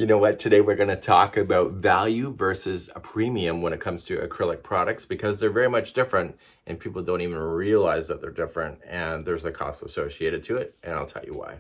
You know what? Today we're going to talk about value versus a premium when it comes to acrylic products because they're very much different and people don't even realize that they're different and there's a cost associated to it, and I'll tell you why.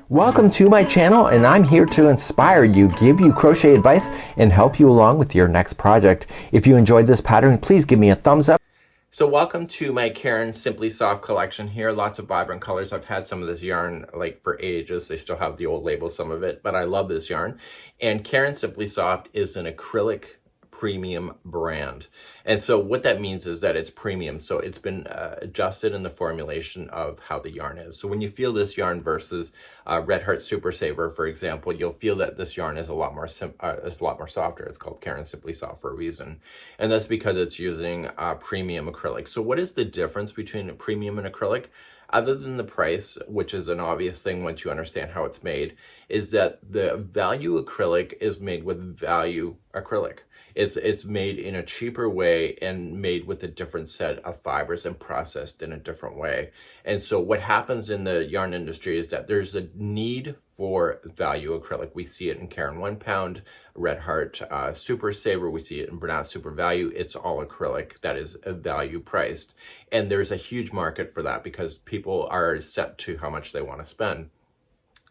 Welcome to my channel, and I'm here to inspire you, give you crochet advice, and help you along with your next project. If you enjoyed this pattern, please give me a thumbs up. So welcome to my Karen Simply Soft collection here. Lots of vibrant colors. I've had some of this yarn like for ages. They still have the old label, some of it, but I love this yarn. And Karen Simply Soft is an acrylic premium brand. And so what that means is that it's premium. So it's been adjusted in the formulation of how the yarn is. So when you feel this yarn versus Red Heart Super Saver, for example, you'll feel that this yarn is a lot more softer. It's called Karen Simply Soft for a reason. And that's because it's using premium acrylic. So what is the difference between premium and acrylic? Other than the price, which is an obvious thing once you understand how it's made, is that the value acrylic is made with value acrylic. It's made in a cheaper way and made with a different set of fibers and processed in a different way. And so what happens in the yarn industry is that there's a need for value acrylic. We see it in Karen 1 Pound, Red Heart Super Saver. We see it in Bernat Super Value. It's all acrylic that is value priced. And there's a huge market for that because people are set to how much they want to spend.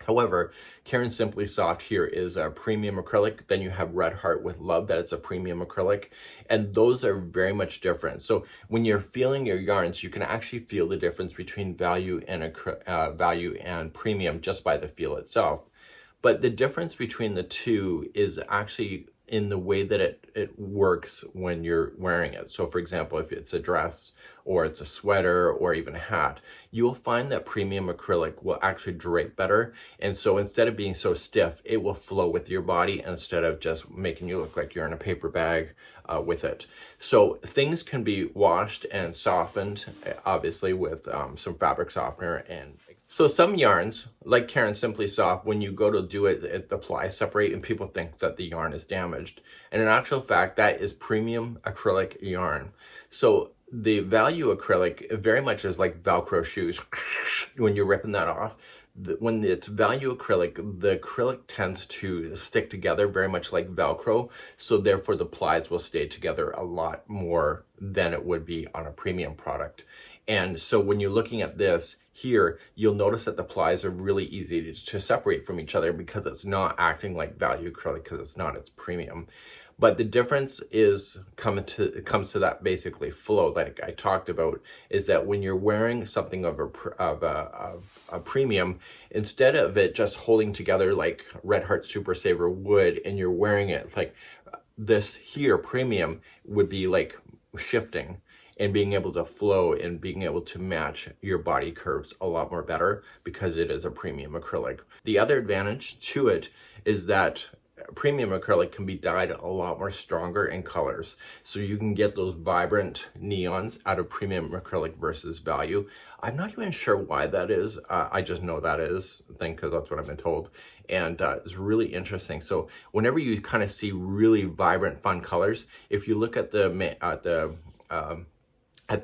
However, Karen Simply Soft here is a premium acrylic. Then you have Red Heart with Love, that it's a premium acrylic. And those are very much different. So when you're feeling your yarns, you can actually feel the difference between value and premium just by the feel itself. But the difference between the two is actually in the way that it works when you're wearing it. So for example, if it's a dress or it's a sweater or even a hat, you'll find that premium acrylic will actually drape better. And so instead of being so stiff, it will flow with your body instead of just making you look like you're in a paper bag with it. So things can be washed and softened, obviously with some fabric softener. And so some yarns, like Karen Simply Soft, when you go to do it, the ply separate and people think that the yarn is damaged. And in actual fact, that is premium acrylic yarn. So the value acrylic very much is like Velcro shoes. When you're ripping that off, when it's value acrylic, the acrylic tends to stick together very much like Velcro. So therefore the plies will stay together a lot more than it would be on a premium product. And so when you're looking at this here, you'll notice that the plies are really easy to separate from each other because it's not acting like value acrylic because it's premium. But the difference comes to that basically flow like I talked about, is that when you're wearing something of a premium, instead of it just holding together like Red Heart Super Saver would, and you're wearing it like this here, premium would be like shifting and being able to flow and being able to match your body curves a lot more better because it is a premium acrylic. The other advantage to it is that premium acrylic can be dyed a lot more stronger in colors. So you can get those vibrant neons out of premium acrylic versus value. I'm not even sure why that is. I just know that is the thing because that's what I've been told. And it's really interesting. So whenever you kind of see really vibrant, fun colors, if you look at the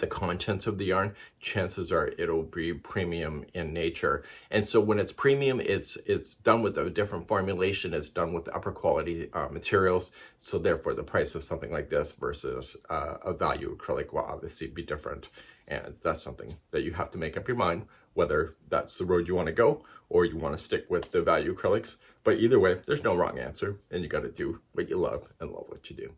contents of the yarn, chances are it'll be premium in nature. And so when it's premium, it's done with a different formulation. It's done with upper quality materials. So therefore the price of something like this versus a value acrylic will obviously be different. And that's something that you have to make up your mind, whether that's the road you want to go or you want to stick with the value acrylics. But either way, there's no wrong answer, and you got to do what you love and love what you do.